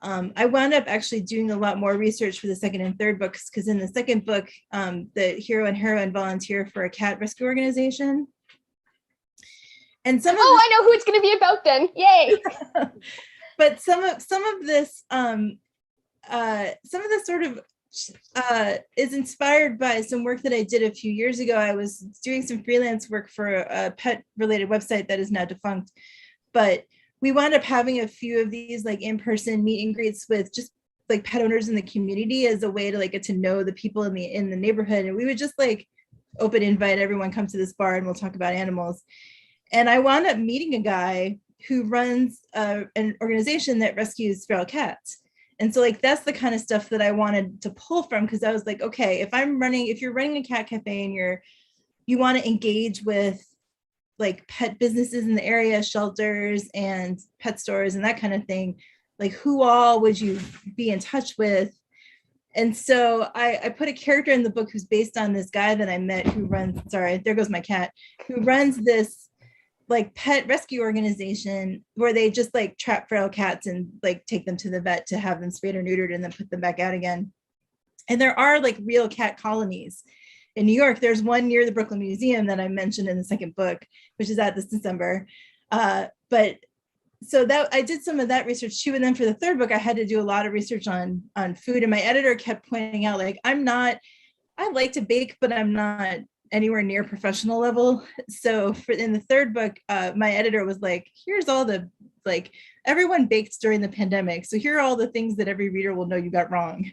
[SPEAKER 3] I wound up actually doing a lot more research for the second and third books, because in the second book, the hero and heroine volunteer for a cat rescue organization. And
[SPEAKER 1] I know who it's going to be about then. Yay.
[SPEAKER 3] But some of this sort of is inspired by some work that I did a few years ago. I was doing some freelance work for a pet related website that is now defunct, but we wound up having a few of these like in-person meet and greets with just like pet owners in the community as a way to like get to know the people in the neighborhood. And we would just like open invite everyone, come to this bar and we'll talk about animals. And I wound up meeting a guy who runs an organization that rescues feral cats. And so like, that's the kind of stuff that I wanted to pull from, because I was like, okay, if you're running a cat cafe and you want to engage with like pet businesses in the area, shelters and pet stores and that kind of thing, like who all would you be in touch with? And so I put a character in the book who's based on this guy that I met who runs, sorry, there goes my cat, who runs this like pet rescue organization where they just like trap feral cats and like take them to the vet to have them spayed or neutered and then put them back out again. And there are like real cat colonies in New York. There's one near the Brooklyn Museum that I mentioned in the second book, which is out this December. But so that I did some of that research too. And then for the third book, I had to do a lot of research on food. And my editor kept pointing out, like, I like to bake, but I'm not anywhere near professional level. So in the third book, my editor was like, here's all the, like, everyone baked during the pandemic. So here are all the things that every reader will know you got wrong.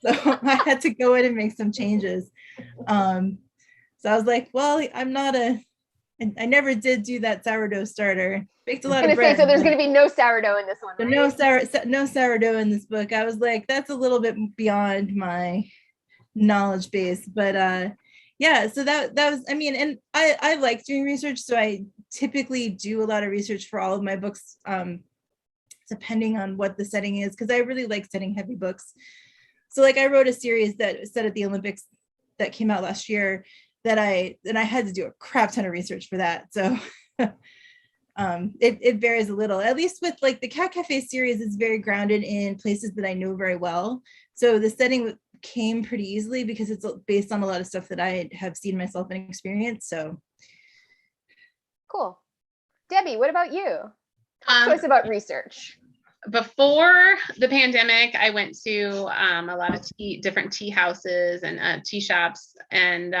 [SPEAKER 3] So I had to go in and make some changes. So I was like, well, I never did do that sourdough starter. Baked a lot of bread.
[SPEAKER 1] So there's going to be no sourdough in this one, right?
[SPEAKER 3] No sourdough in this book. I was like, that's a little bit beyond my knowledge base, but yeah, so that was, I mean, and I like doing research, so I typically do a lot of research for all of my books, depending on what the setting is, because I really like setting heavy books. So like I wrote a series that set at the Olympics that came out last year that I had to do a crap ton of research for that. So it varies a little, at least with like the Cat Cafe series is very grounded in places that I know very well. So the setting came pretty easily because it's based on a lot of stuff that I have seen myself and experienced. So
[SPEAKER 1] cool. Debbie, what about you? Talk to us about research.
[SPEAKER 2] Before the pandemic, I went to a lot of different tea houses and tea shops, and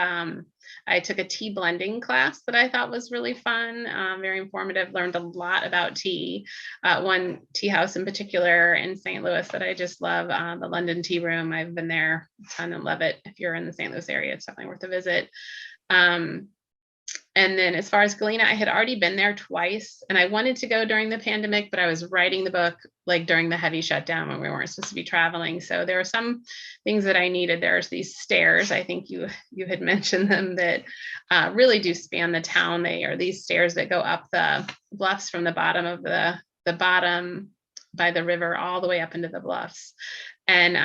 [SPEAKER 2] I took a tea blending class that I thought was really fun, very informative, learned a lot about tea. One tea house in particular in St. Louis that I just love, the London Tea Room. I've been there a ton and love it. If you're in the St. Louis area, it's definitely worth a visit. And then as far as Galena, I had already been there twice, and I wanted to go during the pandemic, but I was writing the book like during the heavy shutdown when we weren't supposed to be traveling. So there were some things that I needed. There's these stairs, I think you had mentioned them, that really do span the town. They are these stairs that go up the bluffs from the bottom of the bottom by the river all the way up into the bluffs. And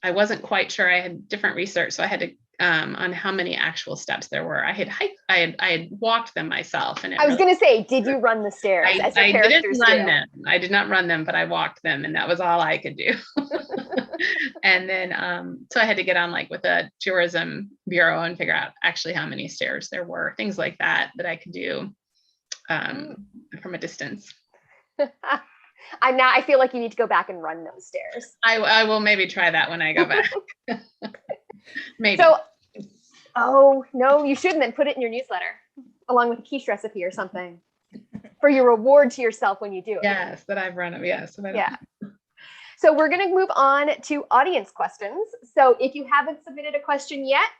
[SPEAKER 2] I wasn't quite sure. I had different research, so I had to on how many actual steps there were. I had walked them myself, and
[SPEAKER 1] I was going to say, did you run the stairs?
[SPEAKER 2] I didn't run them. I did not run them, but I walked them, and that was all I could do. And then, so I had to get on like with a tourism bureau and figure out actually how many stairs there were, things like that I could do from a distance.
[SPEAKER 1] I feel like you need to go back and run those stairs.
[SPEAKER 2] I will maybe try that when I go back. Maybe.
[SPEAKER 1] So, oh, no, you shouldn't then put it in your newsletter along with a quiche recipe or something for your reward to yourself when you do it.
[SPEAKER 2] Yes, that I've run. Yes. But I don't-
[SPEAKER 1] Yeah. So we're going to move on to audience questions. So if you haven't submitted a question yet,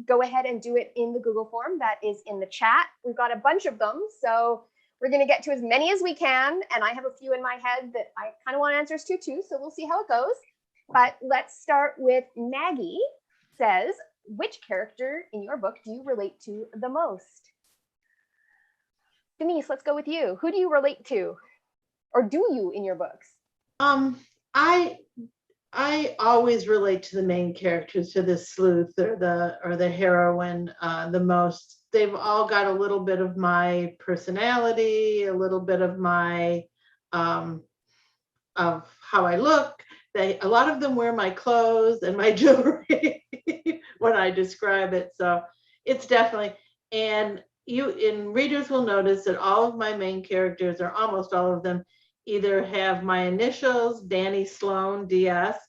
[SPEAKER 1] go ahead and do it in the Google form that is in the chat. We've got a bunch of them, so we're going to get to as many as we can. And I have a few in my head that I kind of want answers to too, so we'll see how it goes. But let's start with Maggie says, which character in your book do you relate to the most? Denise, let's go with you. Who do you relate to? Or do you in your books?
[SPEAKER 4] I always relate to the main characters, to the sleuth or the heroine the most. They've all got a little bit of my personality, a little bit of my of how I look. A lot of them wear my clothes and my jewelry when I describe it. So it's definitely, and readers will notice that all of my main characters, or almost all of them, either have my initials, Danny Sloan, DS,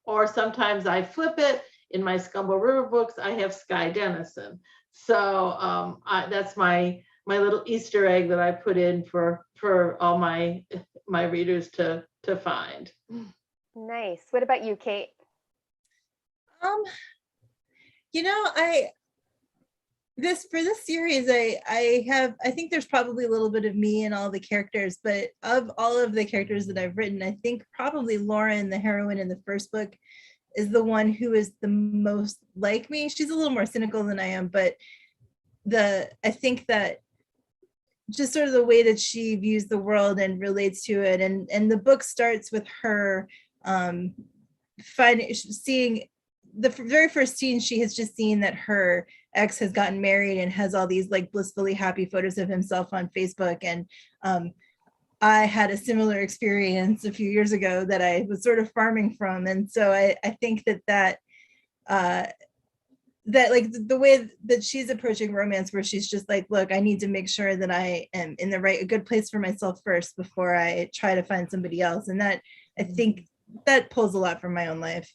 [SPEAKER 4] or sometimes I flip it. In my Scumble River books, I have Sky Dennison. So that's my little Easter egg that I put in for all my readers to find.
[SPEAKER 1] Nice. What about you, Kate?
[SPEAKER 3] For this series, I think there's probably a little bit of me in all the characters, but of all of the characters that I've written, I think probably Lauren, the heroine in the first book, is the one who is the most like me. She's a little more cynical than I am, but I think that just sort of the way that she views the world and relates to it, and the book starts with her seeing the very first scene. She has just seen that her ex has gotten married and has all these like blissfully happy photos of himself on Facebook. And I had a similar experience a few years ago that I was sort of farming from. And so I think that like the way that she's approaching romance, where she's just like, look, I need to make sure that I am in a good place for myself first before I try to find somebody else. And that, I think that pulls a lot from my own life.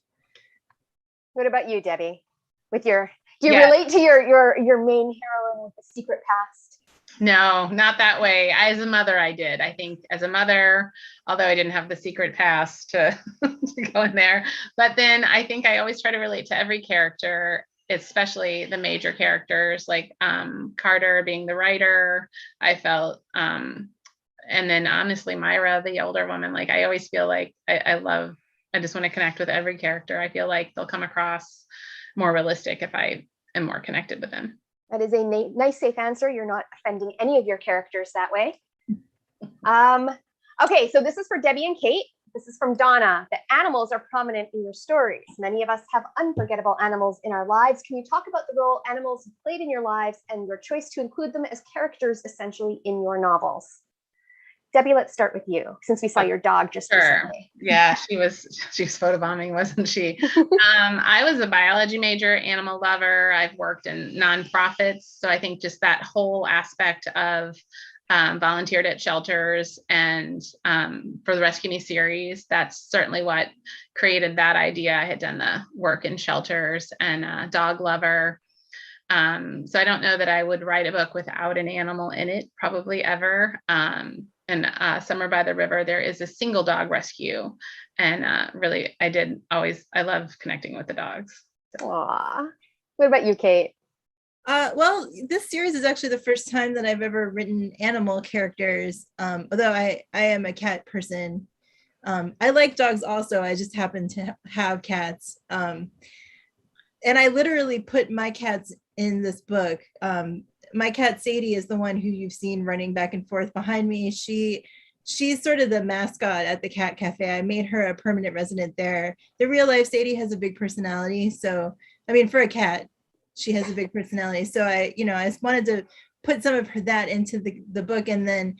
[SPEAKER 1] What about you, Debbie? Do you relate to your main heroine with a secret past?
[SPEAKER 2] No, not that way. As a mother, I did. I think as a mother, although I didn't have the secret past to go in there, but then I think I always try to relate to every character, especially the major characters, like Carter being the writer. I felt, and then honestly, Myra, the older woman, like I always feel like I just want to connect with every character. I feel like they'll come across more realistic if I am more connected with them.
[SPEAKER 1] That is a nice, safe answer. You're not offending any of your characters that way. Okay, so this is for Debbie and Kate. This is from Donna. The animals are prominent in your stories. Many of us have unforgettable animals in our lives. Can you talk about the role animals played in your lives and your choice to include them as characters essentially in your novels? Debbie, let's start with you, since we saw your dog just recently.
[SPEAKER 2] Yeah, she was photobombing, wasn't she? I was a biology major, animal lover. I've worked in nonprofits. So I think just that whole aspect of volunteered at shelters and for the Rescue Me series, that's certainly what created that idea. I had done the work in shelters and dog lover. So I don't know that I would write a book without an animal in it, probably ever. And Summer by the River, there is a single dog rescue. And really, I love connecting with the dogs.
[SPEAKER 1] Aww. What about you, Kate?
[SPEAKER 3] Well, this series is actually the first time that I've ever written animal characters, although I am a cat person. I like dogs also, I just happen to have cats. And I literally put my cats in this book. My cat Sadie is the one who you've seen running back and forth behind me. She's sort of the mascot at the cat cafe. I made her a permanent resident there. The real life Sadie has a big personality. So, I mean, for a cat, she has a big personality. So I just wanted to put some of that into the book. And then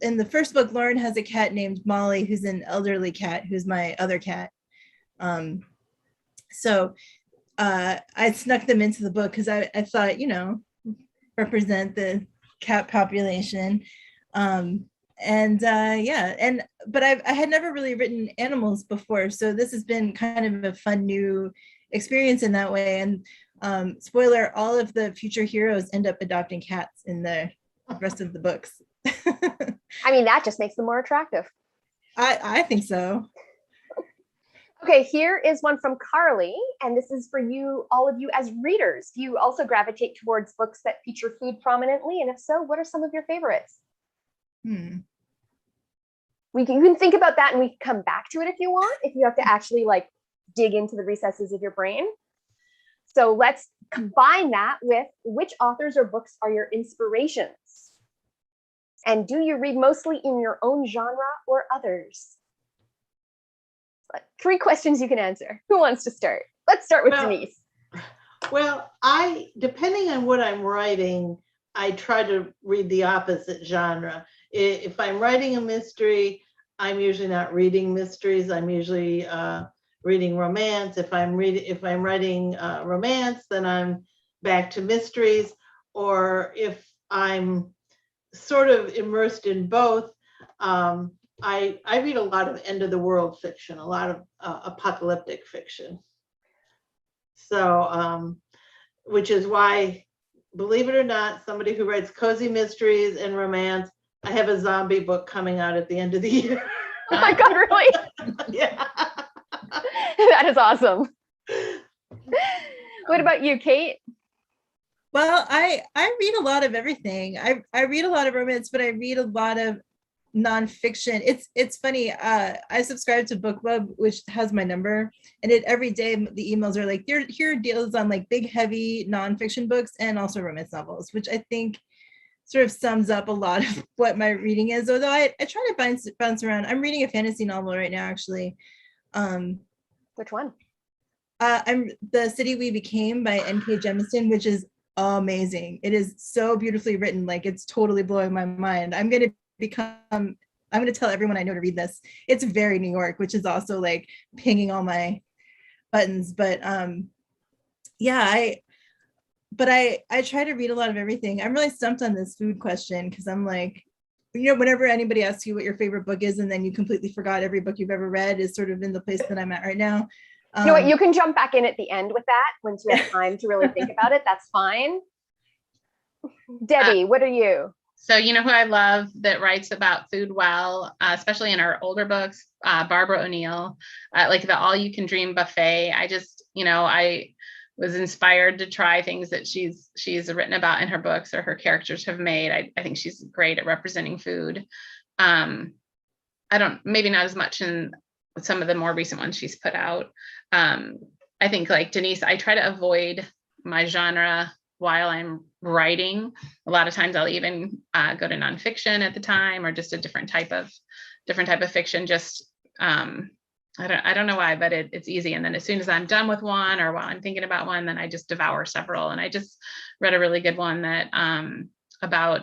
[SPEAKER 3] in the first book, Lauren has a cat named Molly, who's an elderly cat, who's my other cat. So I snuck them into the book because I thought, represent the cat population. But I had never really written animals before. So this has been kind of a fun new experience in that way. And spoiler, all of the future heroes end up adopting cats in the rest of the books.
[SPEAKER 1] I mean, that just makes them more attractive.
[SPEAKER 3] I think so.
[SPEAKER 1] Okay, here is one from Carly, and this is for you, all of you as readers. Do you also gravitate towards books that feature food prominently? And if so, what are some of your favorites? You can think about that and we can come back to it if you want, if you have to actually like dig into the recesses of your brain. So let's combine that with which authors or books are your inspirations? And do you read mostly in your own genre or others? 3 questions you can answer. Who wants to start? Let's start with Denise.
[SPEAKER 4] Well, depending on what I'm writing, I try to read the opposite genre. If I'm writing a mystery, I'm usually not reading mysteries. I'm usually reading romance. If I'm writing romance, then I'm back to mysteries. Or if I'm sort of immersed in both, I read a lot of end of the world fiction, a lot of apocalyptic fiction. So, which is why, believe it or not, somebody who writes cozy mysteries and romance, I have a zombie book coming out at the end of the year.
[SPEAKER 1] Oh my God, really?
[SPEAKER 4] Yeah.
[SPEAKER 1] That is awesome. What about you, Kate?
[SPEAKER 3] Well, I read a lot of everything. I read a lot of romance, but I read a lot of nonfiction. It's funny. I subscribe to BookBub, which has my number, and every day the emails are like, here are deals on like big, heavy nonfiction books and also romance novels, which I think sort of sums up a lot of what my reading is. Although I try to bounce around. I'm reading a fantasy novel right now, actually.
[SPEAKER 1] Which one?
[SPEAKER 3] I'm The City We Became by N.K. Jemisin, which is amazing. It is so beautifully written. Like, it's totally blowing my mind. I'm going to tell everyone I know to read this. It's very New York, which is also like pinging all my buttons. But yeah, I try to read a lot of everything. I'm really stumped on this food question because I'm like, whenever anybody asks you what your favorite book is and then you completely forgot every book you've ever read is sort of in the place that I'm at right now.
[SPEAKER 1] You know what? You can jump back in at the end with that once you have time to really think about it. That's fine. Debbie, what are you?
[SPEAKER 2] So you know who I love that writes about food well, especially in our older books, Barbara O'Neill, like the All You Can Dream buffet. I was inspired to try things that she's written about in her books or her characters have made. I think she's great at representing food. Maybe not as much in some of the more recent ones she's put out. I think like Denise, I try to avoid my genre while I'm writing. A lot of times I'll even go to nonfiction at the time or just a different type of fiction. Just I don't know why, but it's easy. And then as soon as I'm done with one or while I'm thinking about one, then I just devour several. And I just read a really good one that about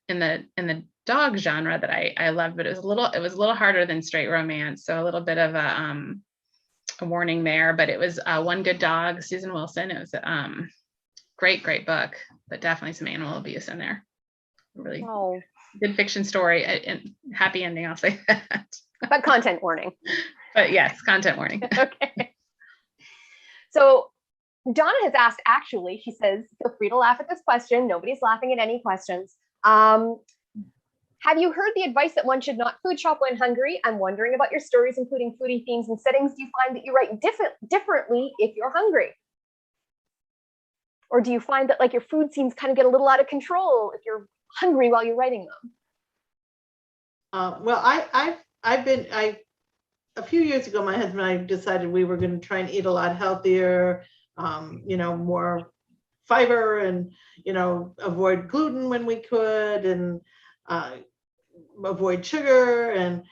[SPEAKER 2] in the dog genre that I loved, but it was a little harder than straight romance. So a little bit of a warning there, but it was One Good Dog, Susan Wilson. It was great book, but definitely some animal abuse in there. Really good fiction story and happy ending, I'll say that.
[SPEAKER 1] But content warning.
[SPEAKER 2] But yes, content warning.
[SPEAKER 1] Okay. So Donna has asked, actually, she says, feel free to laugh at this question. Nobody's laughing at any questions. Have you heard the advice that one should not food shop when hungry? I'm wondering about your stories, including foodie themes and settings. Do you find that you write differently if you're hungry? Or do you find that like your food scenes kind of get a little out of control if you're hungry while you're writing them?
[SPEAKER 4] Well, a few years ago, my husband and I decided we were going to try and eat a lot healthier, more fiber and, avoid gluten when we could and avoid sugar. And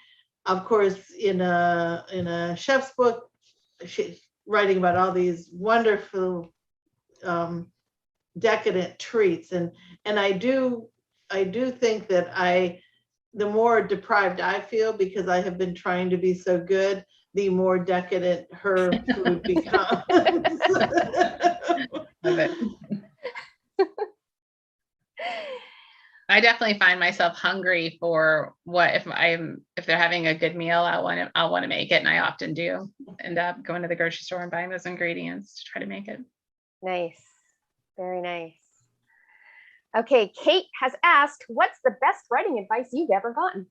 [SPEAKER 4] of course, in a chef's book, she's writing about all these wonderful decadent treats. And I do think that the more deprived I feel because I have been trying to be so good, the more decadent her food becomes.
[SPEAKER 2] Love it. I definitely find myself hungry for if they're having a good meal, I'll want to make it. And I often do end up going to the grocery store and buying those ingredients to try to make it.
[SPEAKER 1] Nice. Very nice. Okay, Kate has asked, what's the best writing advice you've ever gotten?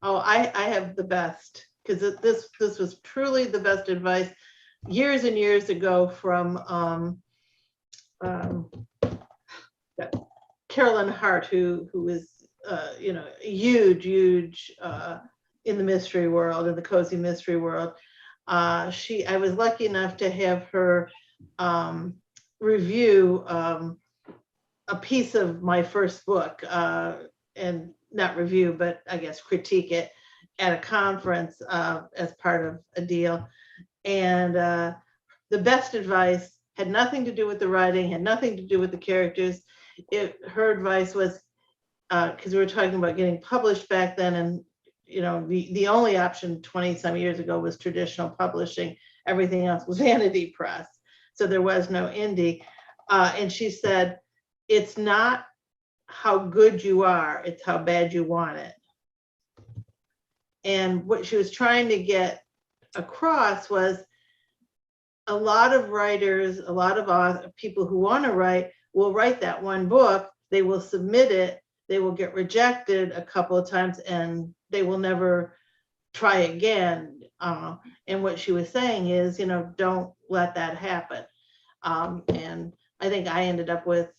[SPEAKER 4] Oh, I have the best, because this was truly the best advice years and years ago from Carolyn Hart, who is huge in the mystery world, in the cozy mystery world. I was lucky enough to have her review a piece of my first book, and not review, but I guess critique it at a conference as part of a deal. And the best advice had nothing to do with the writing, had nothing to do with the characters. Her advice was, because we were talking about getting published back then, and the only option 20 some years ago was traditional publishing. Everything else was vanity press. So there was no indie. And she said, it's not how good you are, it's how bad you want it. And what she was trying to get across was a lot of writers, a lot of people who want to write will write that one book, they will submit it, they will get rejected a couple of times, and they will never try again. And what she was saying is, don't let that happen. And I think I ended up with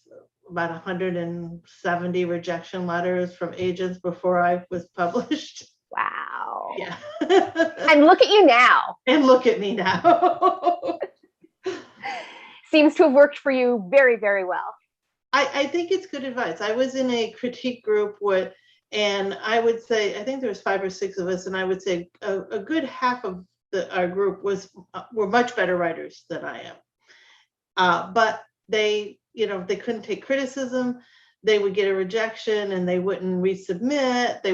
[SPEAKER 4] about 170 rejection letters from agents before I was published.
[SPEAKER 1] Wow.
[SPEAKER 4] Yeah.
[SPEAKER 1] And look at you now.
[SPEAKER 4] And look at me now.
[SPEAKER 1] Seems to have worked for you very, very well.
[SPEAKER 4] I think it's good advice. I was in a critique group and I would say, I think there was 5 or 6 of us, and I would say a good half of our group were much better writers than I am. But they couldn't take criticism. They would get a rejection and they wouldn't resubmit. They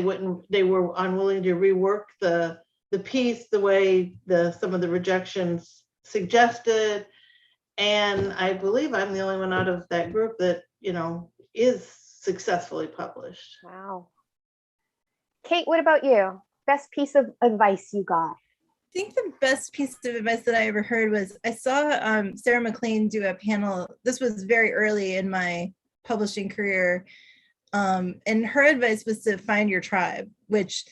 [SPEAKER 4] were unwilling to rework the piece the way some of the rejections suggested. And I believe I'm the only one out of that group that, is successfully published.
[SPEAKER 1] Wow. Kate, what about you? Best piece of advice you got?
[SPEAKER 3] I think the best piece of advice that I ever heard was, I saw Sarah McLean do a panel. This was very early in my publishing career. And her advice was to find your tribe, which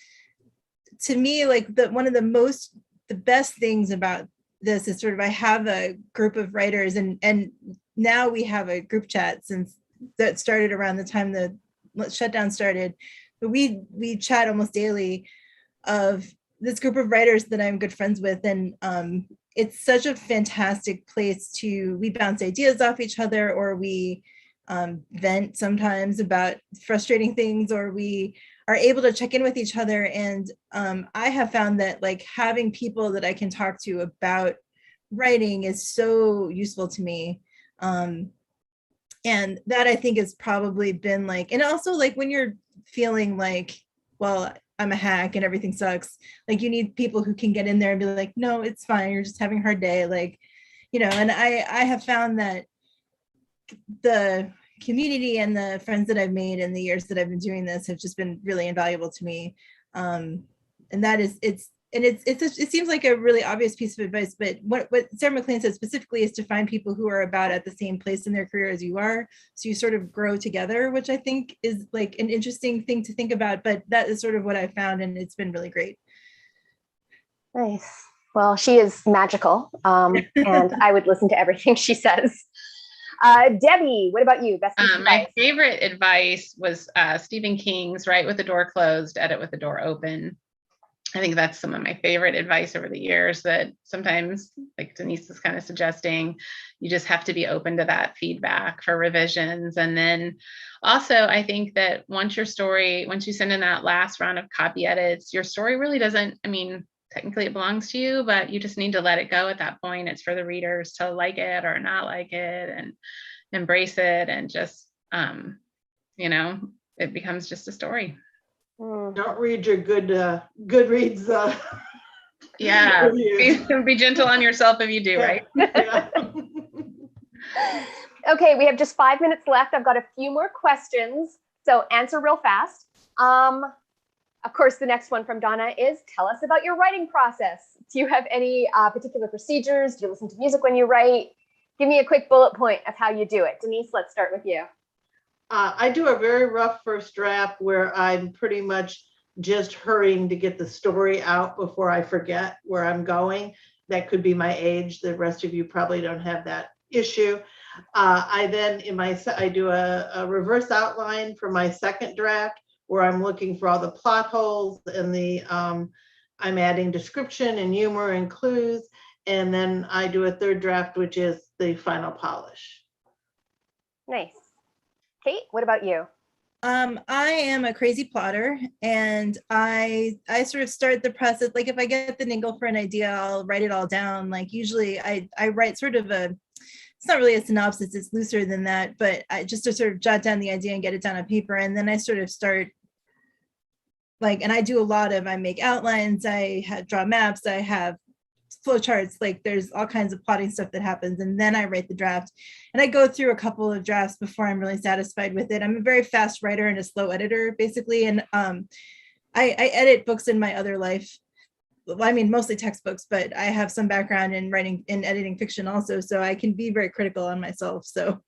[SPEAKER 3] to me, like one of the best things about this is sort of, I have a group of writers, and now we have a group chat since that started around the time the shutdown started. But we chat almost daily of this group of writers that I'm good friends with. And it's such a fantastic place we bounce ideas off each other, or we vent sometimes about frustrating things, or we are able to check in with each other. And I have found that like having people that I can talk to about writing is so useful to me. And that I think has probably been like, and also like when you're feeling like, well, I'm a hack and everything sucks, like you need people who can get in there and be like, no, it's fine, you're just having a hard day, like, and I have found that the community and the friends that I've made in the years that I've been doing this have just been really invaluable to me. And that is, it seems like a really obvious piece of advice, but what Sarah McLean said specifically is to find people who are about at the same place in their career as you are, so you sort of grow together, which I think is like an interesting thing to think about, but that is sort of what I found, and it's been really great.
[SPEAKER 1] Nice. Well, she is magical, and I would listen to everything she says. Debbie, what about you? Best piece of
[SPEAKER 2] my
[SPEAKER 1] advice?
[SPEAKER 2] favorite advice was Stephen King's "Write with the door closed, edit with the door open." I think that's some of my favorite advice over the years, that sometimes, like Denise is kind of suggesting, you just have to be open to that feedback for revisions. And then also, I think that once you send in that last round of copy edits, your story really doesn't, technically it belongs to you, but you just need to let it go at that point. It's for the readers to like it or not like it and embrace it, and just, it becomes just a story.
[SPEAKER 4] Don't read your Goodreads.
[SPEAKER 2] Yeah, be gentle on yourself if you do,
[SPEAKER 4] Yeah.
[SPEAKER 2] right?
[SPEAKER 4] Yeah.
[SPEAKER 1] Okay, we have just 5 minutes left. I've got a few more questions, so answer real fast. Of course, the next one from Donna is, tell us about your writing process. Do you have any particular procedures? Do you listen to music when you write? Give me a quick bullet point of how you do it. Denise, let's start with you.
[SPEAKER 4] I do a very rough first draft where I'm pretty much just hurrying to get the story out before I forget where I'm going. That could be my age. The rest of you probably don't have that issue. I then I do a reverse outline for my second draft where I'm looking for all the plot holes and I'm adding description and humor and clues. And then I do a third draft, which is the final polish.
[SPEAKER 1] Nice. Kate, what about you?
[SPEAKER 3] I am a crazy plotter, and I sort of start the process. Like if I get the ningle for an idea, I'll write it all down. Like usually I write sort of it's not really a synopsis, it's looser than that, but I just to sort of jot down the idea and get it down on paper. And then I sort of start and I do I make outlines, I draw maps, I have flowcharts, like there's all kinds of plotting stuff that happens, and then I write the draft. And I go through a couple of drafts before I'm really satisfied with it. I'm a very fast writer and a slow editor, basically. And I edit books in my other life. Well, I mean, mostly textbooks, but I have some background in writing and editing fiction also, so I can be very critical on myself. So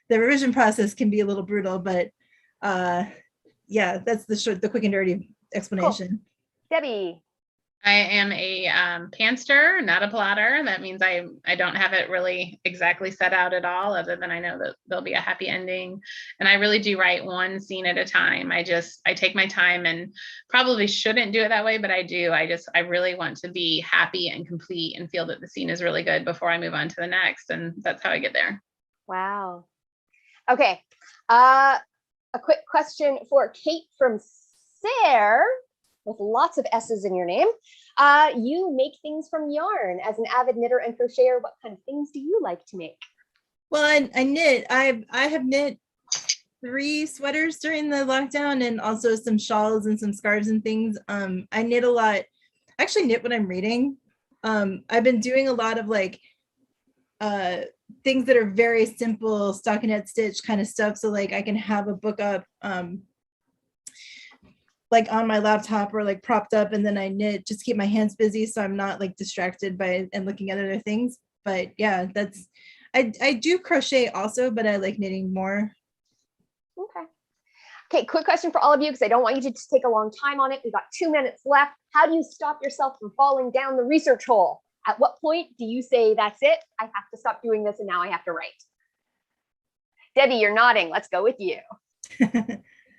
[SPEAKER 3] the revision process can be a little brutal, but yeah, that's the quick and dirty explanation.
[SPEAKER 1] Cool. Debbie.
[SPEAKER 2] I am a pantster, not a plotter. That means I don't have it really exactly set out at all, other than I know that there'll be a happy ending. And I really do write one scene at a time. I take my time, and probably shouldn't do it that way, but I do. I really want to be happy and complete and feel that the scene is really good before I move on to the next. And that's how I get there.
[SPEAKER 1] Wow. Okay. A quick question for Kate from Sarah, with lots of S's in your name. You make things from yarn. As an avid knitter and crocheter, what kind of things do you like to make?
[SPEAKER 3] Well, I knit. I have knit 3 sweaters during the lockdown, and also some shawls and some scarves and things. I knit a lot. I actually knit when I'm reading. I've been doing a lot of things that are very simple stockinette stitch kind of stuff. So I can have a book up on my laptop or propped up, and then I knit, just keep my hands busy so I'm not distracted by and looking at other things. But yeah, I do crochet also, but I like knitting more.
[SPEAKER 1] Okay, quick question for all of you, because I don't want you to just take a long time on it. We've got 2 minutes left. How do you stop yourself from falling down the research hole? At what point do you say, that's it, I have to stop doing this and now I have to write? Debbie, you're nodding. Let's go with you.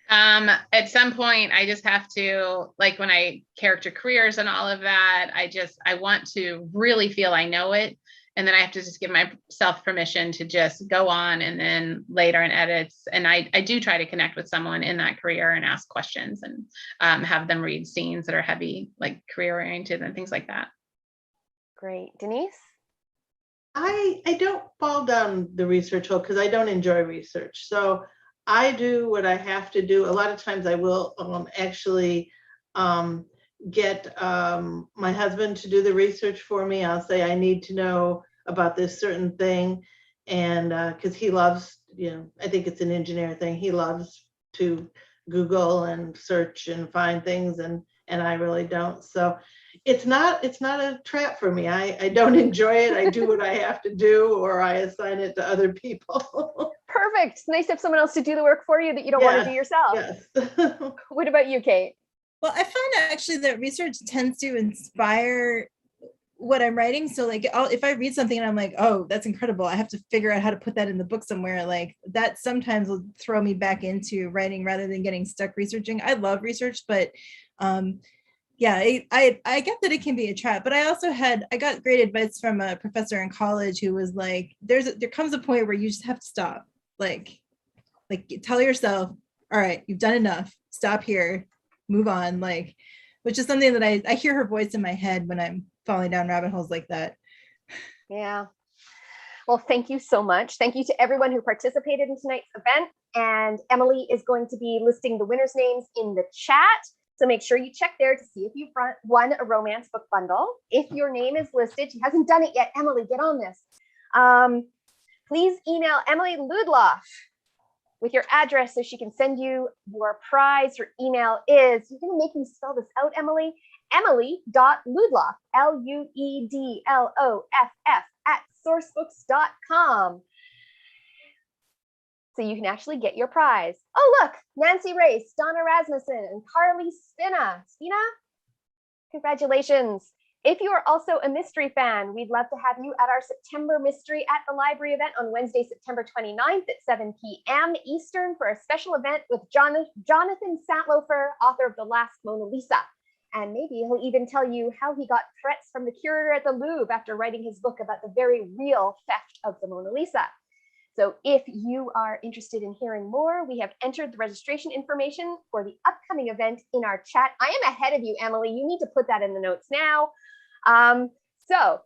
[SPEAKER 2] At some point, I just have to, when I character careers and all of that, I want to really feel I know it. And then I have to just give myself permission to just go on, and then later in edits. And I do try to connect with someone in that career and ask questions and have them read scenes that are heavy, career oriented and things like that.
[SPEAKER 1] Great. Denise?
[SPEAKER 4] I don't fall down the research hole because I don't enjoy research. So I do what I have to do. A lot of times I will actually get my husband to do the research for me. I'll say, I need to know about this certain thing. And because he loves, I think it's an engineer thing. He loves to Google and search and find things, and I really don't. So it's not a trap for me. I don't enjoy it. I do what I have to do, or I assign it to other people.
[SPEAKER 1] Perfect. It's nice to have someone else to do the work for you that you don't want to do yourself.
[SPEAKER 4] Yes.
[SPEAKER 1] What about you, Kate?
[SPEAKER 3] Well, I find actually that research tends to inspire what I'm writing. So if I read something and I'm like, oh, that's incredible, I have to figure out how to put that in the book somewhere, that sometimes will throw me back into writing rather than getting stuck researching. I love research, but yeah, I get that it can be a trap, but I got great advice from a professor in college who was like, there comes a point where you just have to stop. Tell yourself, all right, you've done enough, stop here, move on, which is something that I hear her voice in my head when I'm falling down rabbit holes like that.
[SPEAKER 1] Yeah. Well, thank you so much. Thank you to everyone who participated in tonight's event. And Emily is going to be listing the winners' names in the chat. So make sure you check there to see if you won a romance book bundle. If your name is listed, she hasn't done it yet. Emily, get on this. please email Emily Ludloff with your address so she can send you your prize. Her email is, you're going to make me spell this out, Emily, emily.ludloff, Ludloff, @sourcebooks.com. So you can actually get your prize. Oh, look, Nancy Race, Donna Rasmussen, and Carly Spina. Congratulations. If you are also a mystery fan, we'd love to have you at our September Mystery at the Library event on Wednesday, September 29th at 7 p.m. Eastern for a special event with Jonathan Santlofer, author of The Last Mona Lisa. And maybe he'll even tell you how he got threats from the curator at the Louvre after writing his book about the very real theft of the Mona Lisa. So if you are interested in hearing more, we have entered the registration information for the upcoming event in our chat. I am ahead of you, Emily. You need to put that in the notes now. So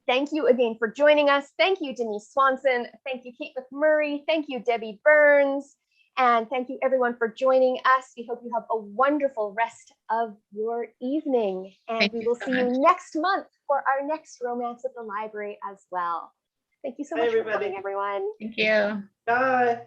[SPEAKER 1] thank you again for joining us. Thank you, Denise Swanson. Thank you, Kate McMurray. Thank you, Debbie Burns. And thank you everyone for joining us. We hope you have a wonderful rest of your evening. And we will see you next month for our next Romance at the Library as well. Thank you so much for coming, everyone.
[SPEAKER 2] Thank you.
[SPEAKER 4] Bye.